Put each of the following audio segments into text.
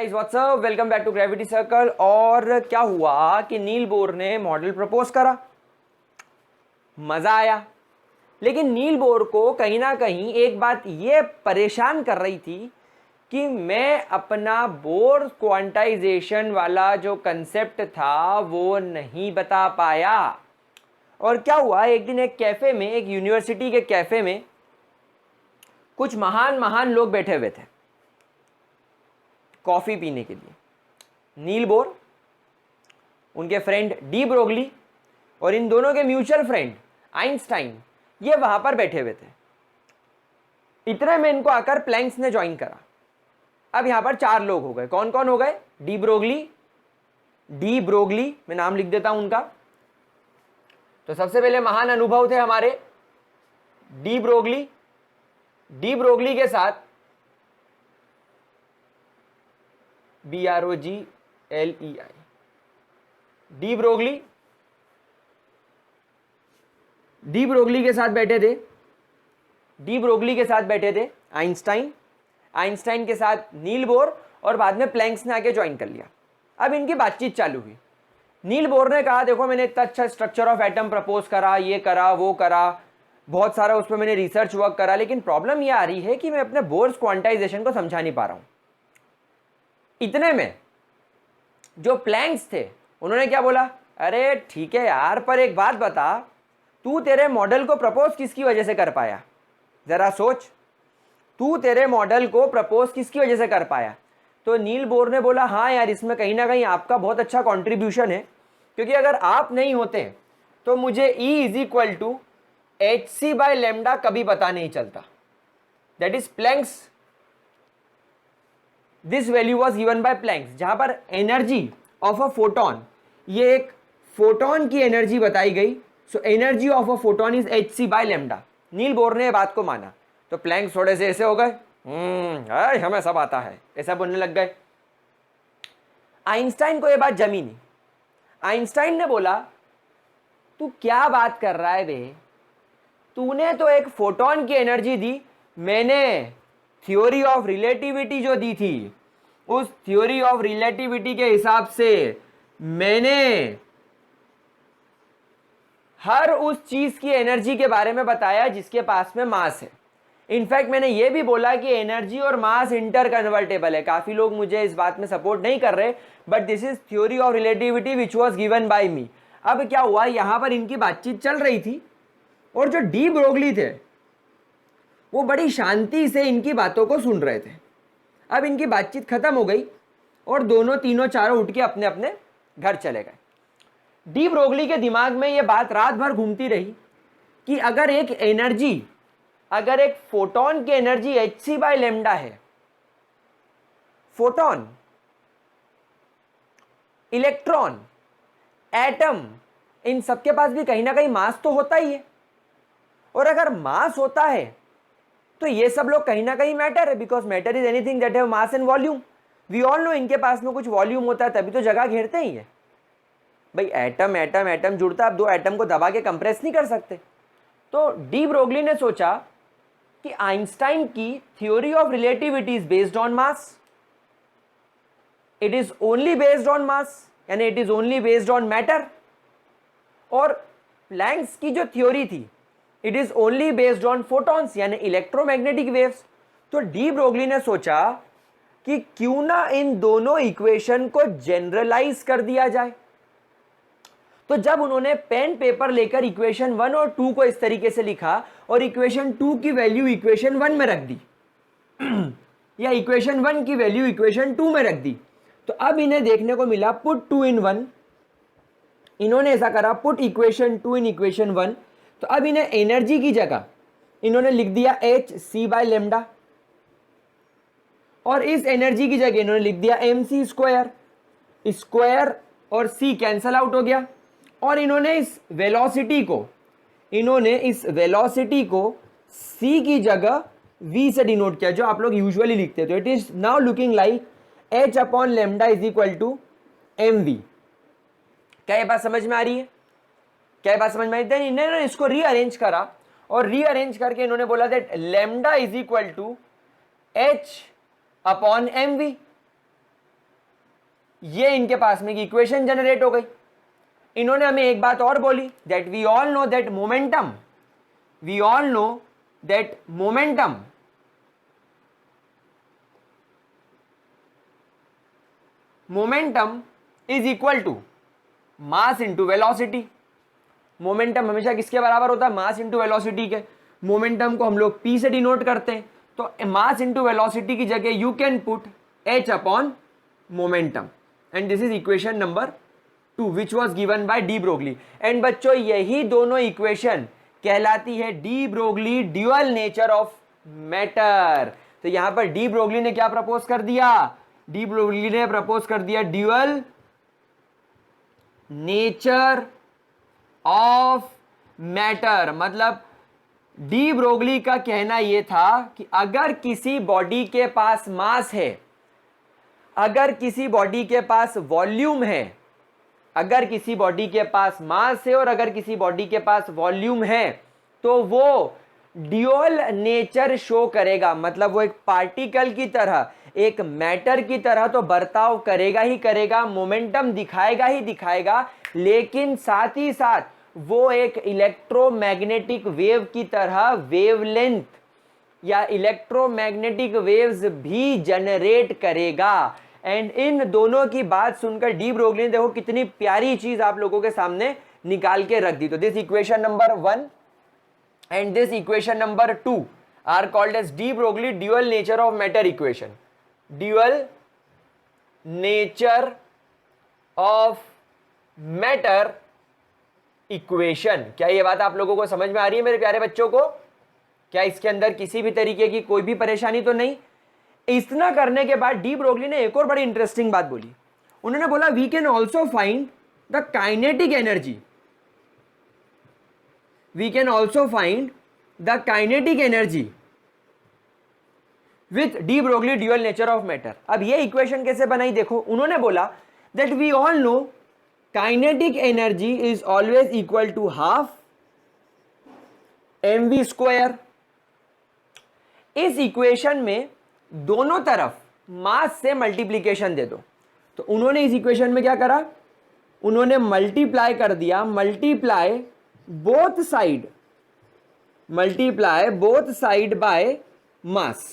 Guys what's up, welcome back to gravity circle. और क्या हुआ कि नील बोर ने मॉडल प्रपोज करा, मजा आया। लेकिन नील बोर को कहीं ना कहीं एक बात ये परेशान कर रही थी कि मैं अपना बोर क्वांटाइजेशन वाला जो कंसेप्ट था वो नहीं बता पाया। और क्या हुआ, एक दिन एक कैफे में, एक यूनिवर्सिटी के कैफे में कुछ महान महान लोग बैठे हुए थे कॉफी पीने के लिए। नील बोर, उनके फ्रेंड डी ब्रोगली और इन दोनों के म्यूचुअल फ्रेंड आइंस्टाइन, ये वहां पर बैठे हुए थे। इतने में इनको आकर प्लैंक्स ने ज्वाइन करा। अब यहां पर 4 लोग हो गए। कौन कौन हो गए? डी ब्रोगली, मैं नाम लिख देता हूं उनका। तो सबसे पहले महान अनुभव थे हमारे डी ब्रोगली के साथ BROGLEI, डी ब्रोगली के साथ बैठे थे आइंस्टाइन के साथ नील बोर, और बाद में प्लैंक्स ने आके ज्वाइन कर लिया। अब इनकी बातचीत चालू हुई। नील बोर ने कहा, देखो मैंने इतना अच्छा स्ट्रक्चर ऑफ एटम प्रपोज करा, ये करा वो करा, बहुत सारा उस पर मैंने रिसर्च वर्क करा, लेकिन प्रॉब्लम ये आ रही है कि मैं अपने बोर्स क्वांटाइजेशन को समझा नहीं पा रहा हूं। इतने में जो प्लैंक्स थे उन्होंने क्या बोला, अरे ठीक है यार, पर एक बात बता, तू तेरे मॉडल को प्रपोज किसकी वजह से कर पाया? जरा सोच, तू तेरे मॉडल को प्रपोज किसकी वजह से कर पाया? तो नील बोर ने बोला, हाँ यार, इसमें कहीं ना कहीं आपका बहुत अच्छा कंट्रीब्यूशन है, क्योंकि अगर आप नहीं होते तो मुझे E=hc/λ कभी पता नहीं चलता। That is Planck's, this value was given by Planck's, जहां पर एनर्जी ऑफ अ फोटोन, ये एक फोटोन की एनर्जी बताई गई। So energy of a photon is hc/λ। Nil Bohr ने बात को माना तो प्लैंक्स थोड़े से ऐसे हो गए, हमें सब आता है, ऐसा बोलने लग गए। आइंस्टाइन को यह बात जमी नहीं। आइंस्टाइन ने बोला, तू क्या बात कर रहा है बे, तूने तो एक फोटोन की एनर्जी दी, मैंने थ्योरी ऑफ रिलेटिविटी जो दी थी, उस थ्योरी ऑफ रिलेटिविटी के हिसाब से मैंने हर उस चीज की एनर्जी के बारे में बताया जिसके पास में मास है। इनफैक्ट मैंने यह भी बोला कि एनर्जी और मास इंटर कन्वर्टेबल है। काफी लोग मुझे इस बात में सपोर्ट नहीं कर रहे, but this is theory of relativity which was given by me. अब क्या हुआ, यहां पर इनकी बातचीत चल रही थी और जो डी ब्रोगली थे वो बड़ी शांति से इनकी बातों को सुन रहे थे। अब इनकी बातचीत खत्म हो गई और दोनों तीनों चारों उठ के अपने अपने घर चले गए। डी ब्रोगली के दिमाग में यह बात रात भर घूमती रही कि अगर एक फोटोन की एनर्जी hc/λ है, फोटोन, इलेक्ट्रॉन, एटम, इन सबके पास भी कहीं ना कहीं मास तो होता ही है, और अगर मास होता है तो ये सब लोग कहीं ना कहीं मैटर है, because matter is anything that have mass and volume. We all know इनके पास में कुछ वॉल्यूम होता है तभी तो जगह घेरते ही है। भाई एटम जुड़ता है, आप 2 एटम को दबा के कंप्रेस नहीं कर सकते। तो डी ब्रोगली ने सोचा कि आइंस्टाइन की theory of relativity is based on mass, it is only based on mass, यानी it is only based on matter. और प्लैंक्स की जो थ्योरी थी, it is only based on photons, यानी इलेक्ट्रोमैग्नेटिक वेव्स। तो डी ब्रोगली ने सोचा कि क्यों ना इन दोनों इक्वेशन को जनरलाइज कर दिया जाए। तो जब उन्होंने पेन पेपर लेकर इक्वेशन 1 और 2 को इस तरीके से लिखा और इक्वेशन 2 की वैल्यू इक्वेशन 1 में रख दी या इक्वेशन 1 की वैल्यू इक्वेशन 2 में रख दी, तो अब इन्हें देखने को मिला पुट 2 in 1। इन्होंने ऐसा करा, पुट इक्वेशन 2 in इक्वेशन 1। तो अब इन्हें एनर्जी की जगह इन्होंने लिख दिया hc/λ, और इस एनर्जी की जगह इन्होंने लिख दिया mc²। स्क्वायर और c कैंसल आउट हो गया, और इन्होंने इस वेलोसिटी को c की जगह v से डिनोट किया, जो आप लोग यूजुअली लिखते थे। It is now looking like h/λ is equal to mv। क्या ये बात समझ में आ रही है? क्या बात समझ में आई? देन इन्होंने इसको रीअरेंज करा, और रीअरेंज करके इन्होंने बोला that lambda is equal to h/mv। ये इनके पास में इक्वेशन जनरेट हो गई। इन्होंने हमें एक बात और बोली, that we all know that momentum, we all know that momentum momentum is equal to mass into velocity. Momentum हमेशा किसके बराबर होता है? मास इंटू वेलोसिटी के। मोमेंटम को हम लोग p से डिनोट करते हैं, तो मास इंटू वेलोसिटी की जगह you can put h upon momentum, and this is equation number 2 which was given bye de Broglie. And बच्चों यही दोनों इक्वेशन कहलाती है D Broglie dual nature of matter. तो यहां पर डी ब्रोगली ने क्या प्रपोज कर दिया? डी ब्रोगली ने प्रपोज कर दिया ड्यूअल नेचर ऑफ मैटर। मतलब डी ब्रोगली का कहना यह था कि अगर किसी बॉडी के पास मास है, अगर किसी बॉडी के पास वॉल्यूम है, अगर किसी बॉडी के पास मास है और अगर किसी बॉडी के पास वॉल्यूम है, तो वो ड्यूअल नेचर शो करेगा। मतलब वो एक पार्टिकल की तरह, एक मैटर की तरह तो बर्ताव करेगा ही करेगा, मोमेंटम दिखाएगा ही दिखाएगा, लेकिन साथ ही साथ वो एक इलेक्ट्रोमैग्नेटिक वेव की तरह वेवलेंथ या इलेक्ट्रोमैग्नेटिक वेव्स भी जनरेट करेगा। एंड इन दोनों की बात सुनकर डी ब्रोगली ने देखो कितनी प्यारी चीज आप लोगों के सामने निकाल के रख दी। तो this equation number 1 and this equation number 2 are called as de Broglie dual nature of matter equation. Dual nature of matter equation. क्या ये बात आप लोगों को समझ में आ रही है मेरे प्यारे बच्चों को? क्या इसके अंदर किसी भी तरीके की कोई भी परेशानी तो नहीं? इतना करने के बाद डी ब्रोगली ने एक और बड़ी इंटरेस्टिंग बात बोली। उन्होंने बोला we can also find the kinetic energy, we can also find the kinetic energy with de Broglie dual nature of matter. अब ये इक्वेशन कैसे बनाई देखो। उन्होंने बोला that we all know kinetic energy is always equal to half mv square. इस equation में दोनों तरफ मास से मल्टीप्लीकेशन दे दो। तो उन्होंने इस इक्वेशन में क्या करा? उन्होंने मल्टीप्लाई कर दिया, multiply both side, multiply both side by mass.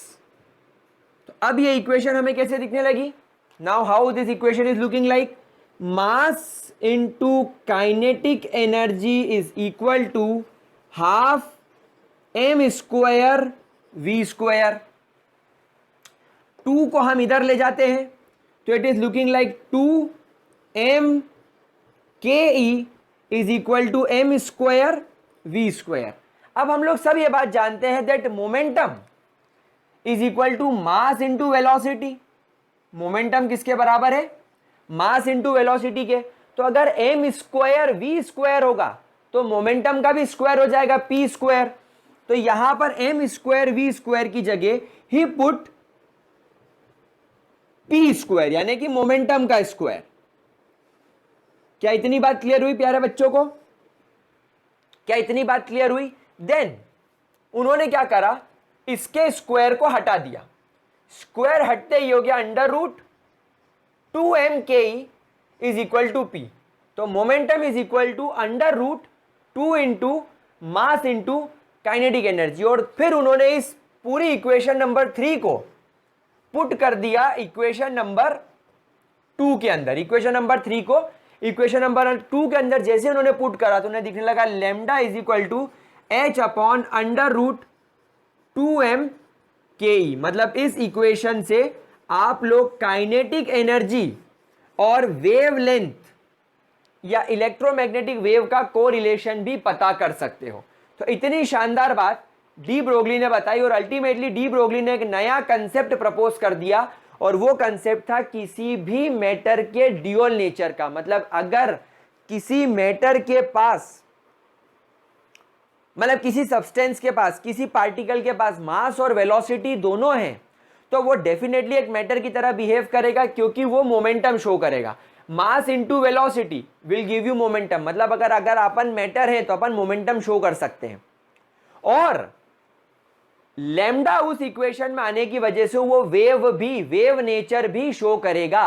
तो अब ये इक्वेशन हमें कैसे दिखने लगी? Now how this equation is looking like? Mass into kinetic energy is equal to half M square V square. 2 को हम इधर ले जाते हैं तो it is looking like 2m के E is equal to M square V square. अब हम लोग सब ये बात जानते हैं that momentum is equal to mass into velocity. Momentum किसके बराबर है? मास इंटू वेलोसिटी के। तो अगर एम स्क्वायर वी स्क्वायर होगा तो मोमेंटम का भी स्क्वायर हो जाएगा, पी स्क्वायर। तो यहां पर एम स्क्वायर वी स्क्वायर की जगह ही पुट पी स्क्वायर, यानी कि मोमेंटम का स्क्वायर। क्या इतनी बात क्लियर हुई प्यारे बच्चों को? क्या इतनी बात क्लियर हुई? देन उन्होंने क्या करा? इसके स्क्वायर को हटा दिया। स्क्वायर हटते ही हो गया under root 2m K is equal to P. तो momentum is equal to under root 2 into mass into kinetic energy. और फिर उन्होंने इस पूरी इक्वेशन नंबर 3 को पुट कर दिया इक्वेशन नंबर 2 के अंदर। इक्वेशन नंबर 3 को इक्वेशन नंबर 2 के अंदर जैसे उन्होंने पुट करा तो उन्हें दिखने लगा lambda is equal to h upon under root 2m के ई। मतलब इस इक्वेशन से आप लोग काइनेटिक एनर्जी और वेवलेंथ या इलेक्ट्रोमैग्नेटिक वेव का कोरिलेशन भी पता कर सकते हो। तो इतनी शानदार बात डी ब्रोगली ने बताई और अल्टीमेटली डी ब्रोगली ने एक नया कंसेप्ट प्रपोज कर दिया और वो कंसेप्ट था किसी भी मैटर के ड्यूअल नेचर का। मतलब अगर किसी मैटर के पास, मतलब किसी सब्सटेंस के पास, किसी पार्टिकल के पास मास और वेलोसिटी दोनों हैं तो वो डेफिनेटली एक मैटर की तरह बिहेव करेगा क्योंकि वो मोमेंटम शो करेगा। मास into velocity will give you momentum. मतलब अगर अपन मैटर है तो अपन मोमेंटम शो कर सकते हैं। और लैम्डा उस इक्वेशन में आने की वजह से वो वेव नेचर भी शो करेगा।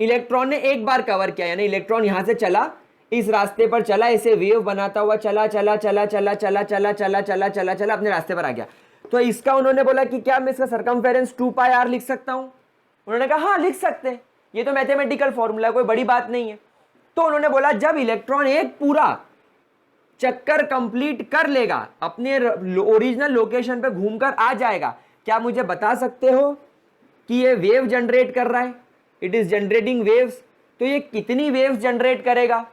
इलेक्ट्रॉन ने एक बार कवर किया, यानी इलेक्ट्रॉन यहां से चला, इस रास्ते पर चला, इसे वेव बनाता हुआ चला चला चला चला चला चला चला चला चला चला अपने रास्ते पर आ गया। तो इसका उन्होंने बोला कि क्या मैं इसका सरकमफेरेंस 2πr लिख सकता हूं? उन्होंने कहा हाँ लिख सकते हैं, ये तो मैथमेटिकल फॉर्मूला, कोई बड़ी बात नहीं है। तो उन्होंने बोला जब इलेक्ट्रॉन एक पूरा चक्कर कंप्लीट कर लेगा, अपने ओरिजिनल लोकेशन पे घूमकर आ जाएगा, क्या मुझे बता सकते हो कि ये वेव जनरेट कर रहा है, इट इज जनरेटिंग वेव्स, तो ये कितनी वेव्स जनरेट करेगा?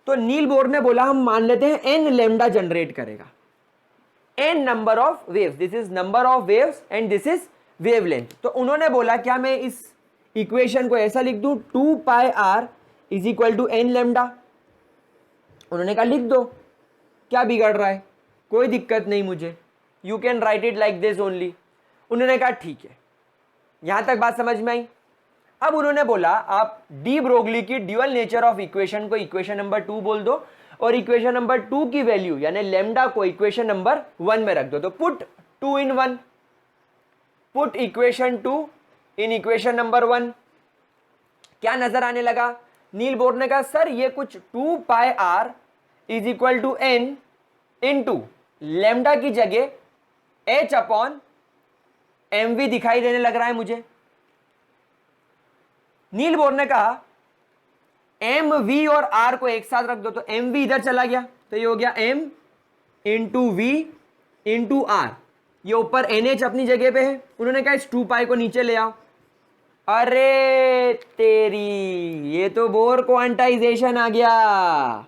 तो नील बोर ने बोला हम मान लेते हैं n लैम्डा जनरेट करेगा, n number of waves, this is number of waves and this is wavelength. तो उन्होंने बोला क्या मैं इस इक्वेशन को ऐसा लिख दूं 2πr is equal to n lambda? उन्होंने कहा लिख दो, क्या बिगड़ रहा है, कोई दिक्कत नहीं मुझे, you can write it like this only. उन्होंने कहा ठीक है, यहां तक बात समझ में आई। अब उन्होंने बोला आप डी ब्रोगली की ड्यूअल नेचर ऑफ इक्वेशन को इक्वेशन नंबर 2 बोल दो, और इक्वेशन नंबर 2 की वैल्यू यानी लैम्डा को इक्वेशन नंबर 1 में रख दो। तो put 2 in 1, put equation 2 in equation number 1। क्या नजर आने लगा? नील बोर ने कहा सर ये कुछ 2πr is equal to n into lambda की जगह h अपॉन mv दिखाई देने लग रहा है मुझे। नील बोर ने कहा एम वी और आर को एक साथ रख दो, तो एम वी इधर चला गया, तो ये हो गया M into V into R, ये ऊपर एन एच अपनी जगह पे है। उन्होंने कहा इस 2π को नीचे ले आओ। अरे तेरी, ये तो बोर क्वांटाइजेशन आ गया।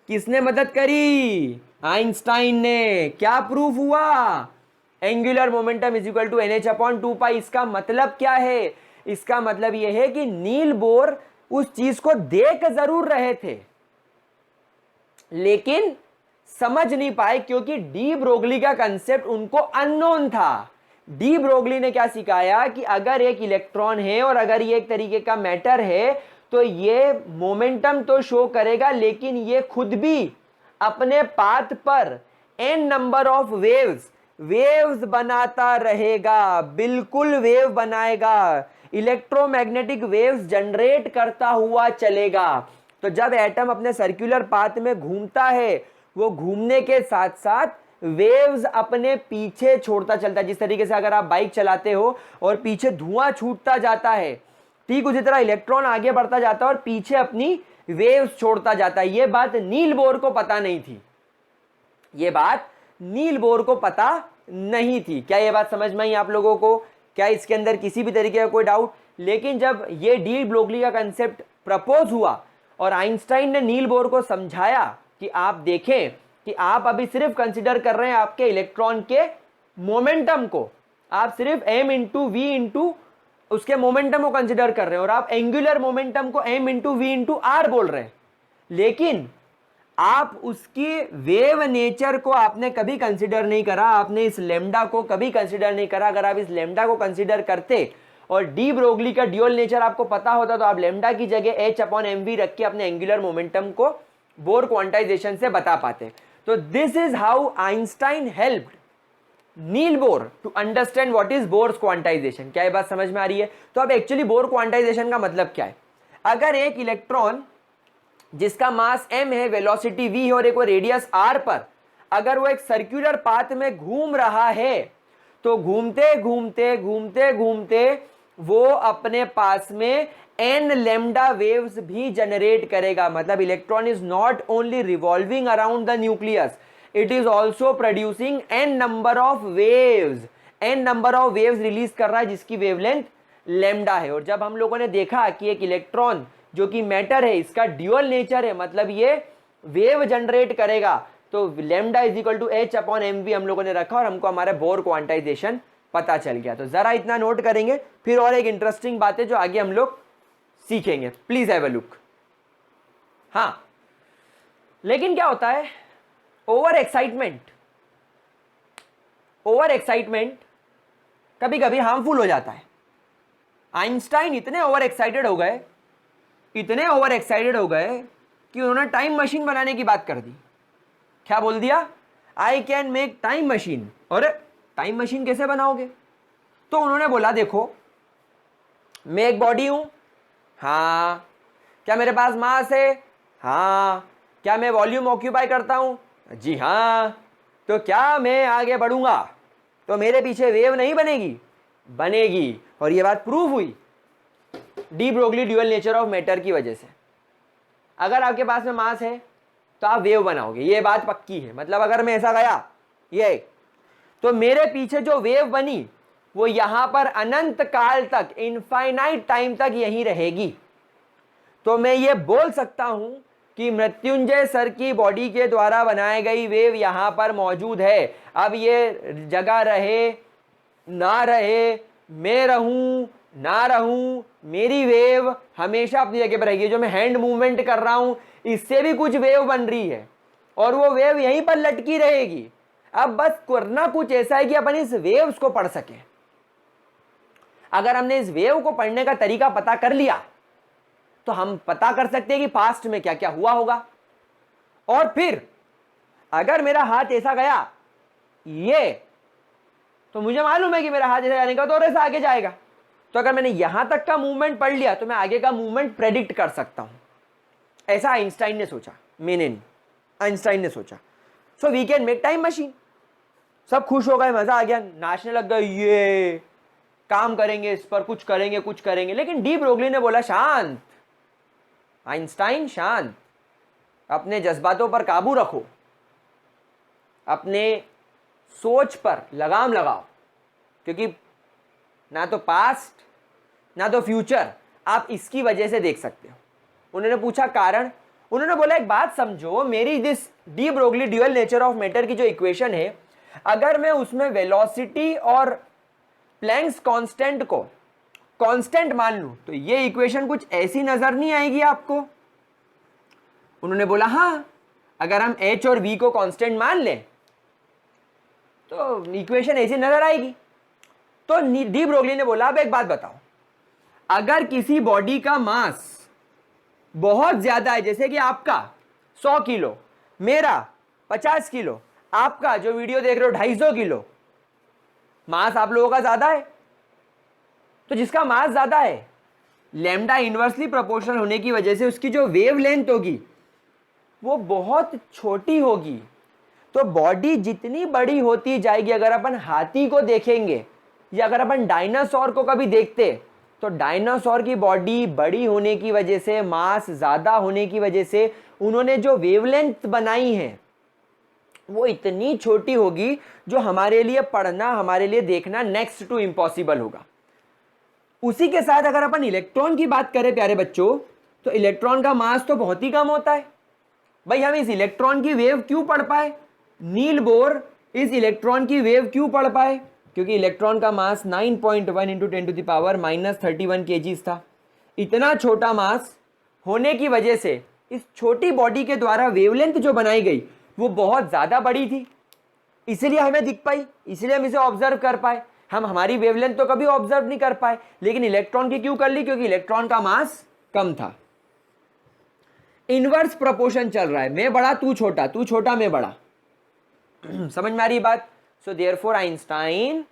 किसने मदद करी? आइंस्टाइन ने। क्या प्रूफ हुआ? Angular momentum is equal to n h upon 2π। इसका मतलब क्या है? इसका मतलब यह है कि नील बोर उस चीज को देख जरूर रहे थे लेकिन समझ नहीं पाए, क्योंकि डी ब्रोगली का कंसेप्ट उनको अननोन था। डी ब्रोगली ने क्या सिखाया कि अगर एक इलेक्ट्रॉन है और अगर ये एक तरीके का मैटर है तो ये मोमेंटम तो शो करेगा, लेकिन ये खुद भी अपने पाथ पर n नंबर ऑफ वेव्स बनाता रहेगा, बिल्कुल वेव बनाएगा, इलेक्ट्रोमैग्नेटिक वेव्स जनरेट करता हुआ चलेगा। तो जब एटम अपने सर्कुलर पाथ में घूमता है, वो घूमने के साथ साथ वेव्स अपने पीछे छोड़ता चलता है। जिस तरीके से अगर आप बाइक चलाते हो और पीछे धुआं छूटता जाता है, ठीक उसी तरह इलेक्ट्रॉन आगे बढ़ता जाता है और पीछे अपनी वेव्स छोड़ता जाता है। यह बात नील बोर को पता नहीं थी, यह बात नील बोर को पता नहीं थी। क्या यह बात समझ में आई आप लोगों को? क्या इसके अंदर किसी भी तरीके का कोई डाउट? लेकिन जब ये डी ब्रोगली का कंसेप्ट प्रपोज हुआ और आइंस्टाइन ने नील बोर को समझाया कि आप देखें कि आप अभी सिर्फ कंसिडर कर रहे हैं आपके इलेक्ट्रॉन के मोमेंटम को, आप सिर्फ m इंटू वी इंटू उसके मोमेंटम को कंसिडर कर रहे हैं और आप एंगुलर मोमेंटम को m into V into R बोल रहे हैं, लेकिन आप उसकी वेव नेचर को आपने कभी कंसिडर नहीं करा, आपने इस लैम्डा को कभी कंसिडर नहीं करा। अगर आप इस लैम्डा को कंसिडर करते और डी ब्रोगली का ड्यूअल नेचर आपको पता होता तो आप लैम्डा की जगह h अपॉन एम वी रख के अपने एंगुलर मोमेंटम को बोर क्वांटाइजेशन से बता पाते। तो this is how Einstein helped Niels Bohr to understand what is Bohr's quantization. क्या ये बात समझ में आ रही है? तो अब एक्चुअली बोर क्वांटाइजेशन का मतलब क्या है? अगर एक इलेक्ट्रॉन जिसका मास m है, वेलोसिटी v है और एक वो रेडियस r पर, अगर वो एक सर्कुलर पाथ में घूम रहा है तो घूमते घूमते घूमते घूमते वो अपने पास में n लैम्डा वेव्स भी जनरेट करेगा। मतलब electron is not only revolving around the nucleus, it is also producing n number of waves. n number of waves release कर रहा है जिसकी वेवलेंथ लैम्डा है। और जब हम लोगों ने देखा कि एक इलेक्ट्रॉन जो कि मैटर है, इसका ड्यूअल नेचर है, मतलब ये वेव जनरेट करेगा, तो lambda is equal to h upon M V हम लोगों ने रखा और हमको हमारा बोर क्वांटाइजेशन पता चल गया। तो जरा इतना नोट करेंगे, फिर और एक इंटरेस्टिंग बात है जो आगे हम लोग सीखेंगे। Please have a look. हाँ, लेकिन क्या होता है, ओवर एक्साइटमेंट कभी कभी हार्मफुल हो जाता है। आइंस्टाइन इतने ओवर एक्साइटेड हो गए कि उन्होंने टाइम मशीन बनाने की बात कर दी। क्या बोल दिया? I can make time machine. और टाइम मशीन कैसे बनाओगे? तो उन्होंने बोला देखो, मैं एक बॉडी हूं, हाँ। क्या मेरे पास मास है? हाँ। क्या मैं वॉल्यूम ऑक्यूपाई करता हूँ? जी हाँ। तो क्या मैं आगे बढ़ूंगा तो मेरे पीछे वेव नहीं बनेगी? बनेगी। और ये बात प्रूव हुई D Broglie dual nature of matter की वजह से। अगर आपके पास में मास है तो आप वेव बनाओगे, ये बात पक्की है। मतलब अगर मैं ऐसा गया ये, तो मेरे पीछे जो वेव बनी वो यहां पर अनंत काल तक, इनफाइनाइट टाइम तक यहीं रहेगी। तो मैं ये बोल सकता हूं कि मृत्युंजय सर की बॉडी के द्वारा बनाई गई वेव यहां पर मौजूद है। अब ये जगह रहे ना रहे, मैं रहूं ना रहूं, मेरी वेव हमेशा अपनी जगह पर रहेगी। जो मैं हैंड मूवमेंट कर रहा हूं इससे भी कुछ वेव बन रही है और वो वेव यहीं पर लटकी रहेगी। अब बस करना कुछ ऐसा है कि अपन इस वेव्स को पढ़ सके। अगर हमने इस वेव को पढ़ने का तरीका पता कर लिया तो हम पता कर सकते हैं कि पास्ट में क्या क्या हुआ होगा। और फिर अगर मेरा हाथ ऐसा गया ये, तो मुझे मालूम है कि मेरा हाथ ऐसा जाने का तो और ऐसा आगे जाएगा। तो अगर मैंने यहां तक का मूवमेंट पढ़ लिया तो मैं आगे का मूवमेंट प्रेडिक्ट कर सकता हूं। ऐसा आइंस्टाइन ने सोचा, मैंने नहीं, आइंस्टाइन ने सोचा। So we can make time machine. सब खुश हो गए, मजा आ गया, नाचने लग गए, ये काम करेंगे, इस पर कुछ करेंगे कुछ करेंगे। लेकिन डी ब्रोगली ने बोला शांत आइंस्टाइन, शांत, अपने जज्बातों पर काबू रखो, अपने सोच पर लगाम लगाओ, क्योंकि ना तो पास्ट ना तो फ्यूचर आप इसकी वजह से देख सकते हो। उन्होंने पूछा कारण, उन्होंने बोला एक बात समझो, मेरी this D Broglie dual nature of matter की जो इक्वेशन है, अगर मैं उसमें वेलोसिटी और प्लैंक्स कांस्टेंट को कांस्टेंट मान लूं तो ये इक्वेशन कुछ ऐसी नजर नहीं आएगी आपको? उन्होंने बोला हाँ, अगर हम h और v को कांस्टेंट मान लें तो इक्वेशन ऐसी नजर आएगी। तो डी ब्रोगली ने बोला अब एक बात बताओ, अगर किसी बॉडी का मास बहुत ज्यादा है, जैसे कि आपका 100 किलो, मेरा 50 किलो, आपका जो वीडियो देख रहे हो 250 किलो, मास आप लोगों का ज्यादा है, तो जिसका मास ज्यादा है लैम्डा इनवर्सली प्रोपोर्शनल होने की वजह से उसकी जो वेव लेंथ होगी वो बहुत छोटी होगी। तो बॉडी जितनी बड़ी होती जाएगी, अगर अपन हाथी को देखेंगे या अगर अपन डायनासोर को कभी देखते तो डायनासोर की बॉडी बड़ी होने की वजह से, मास ज्यादा होने की वजह से उन्होंने जो वेवलेंथ बनाई है वो इतनी छोटी होगी जो हमारे लिए पढ़ना, हमारे लिए देखना नेक्स्ट टू इम्पॉसिबल होगा। उसी के साथ अगर अपन इलेक्ट्रॉन की बात करें प्यारे बच्चों, तो इलेक्ट्रॉन का मास तो बहुत ही कम होता है। भाई हम इस इलेक्ट्रॉन की वेव क्यों पढ़ पाए? नील बोर इस इलेक्ट्रॉन की वेव क्यों पढ़ पाए? क्योंकि इलेक्ट्रॉन का मास 9.1 इंटू 10⁻³ kg था। इतना छोटा मास होने की वजह से इस छोटी बॉडी के द्वारा वेवलेंथ जो बनाई गई वो बहुत ज्यादा बड़ी थी, इसलिए हमें दिख पाई, इसलिए हम इसे ऑब्जर्व कर पाए। हम हमारी वेवलेंथ तो कभी ऑब्जर्व नहीं कर पाए, लेकिन इलेक्ट्रॉन की क्यों कर ली? क्योंकि इलेक्ट्रॉन का मास कम था। इनवर्स प्रोपोर्शन चल रहा है, मैं बड़ा तू छोटा, तू छोटा मैं बड़ा। समझ में आ रही बात? सो देयरफॉर आइंस्टाइन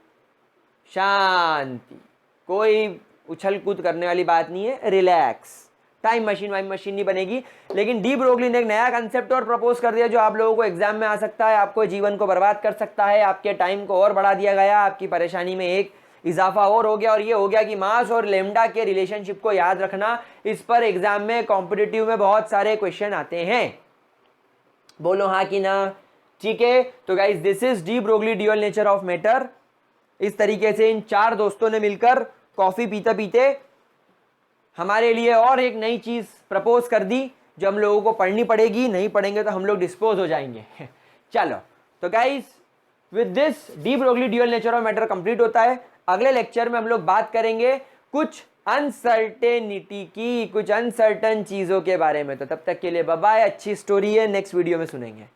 शांति, कोई उछल कूद करने वाली बात नहीं है, रिलैक्स। टाइम मशीन वाइम मशीन नहीं बनेगी। लेकिन डी ब्रोगली ने एक नया कंसेप्ट और प्रपोज कर दिया जो आप लोगों को एग्जाम में आ सकता है, आपको जीवन को बर्बाद कर सकता है, आपके टाइम को और बढ़ा दिया गया, आपकी परेशानी में एक इजाफा और हो गया, और ये हो गया कि मास और लेमडा के रिलेशनशिप को याद रखना। इस पर एग्जाम में कॉम्पिटिटिव में बहुत सारे क्वेश्चन आते हैं, बोलो हाँ कि ना? ठीक है, तो guys this is D Broglie dual nature of matter. इस तरीके से इन चार दोस्तों ने मिलकर कॉफी पीते पीते हमारे लिए और एक नई चीज प्रपोज कर दी जो हम लोगों को पढ़नी पड़ेगी, नहीं पढ़ेंगे तो हम लोग डिस्पोज हो जाएंगे। चलो तो guys with this D Broglie dual nature of matter complete होता है। अगले लेक्चर में हम लोग बात करेंगे कुछ अनसर्टेनिटी की, कुछ अनसर्टन चीजों के बारे में। तो तब तक के लिए बाय बाय, अच्छी स्टोरी है, नेक्स्ट वीडियो में सुनेंगे।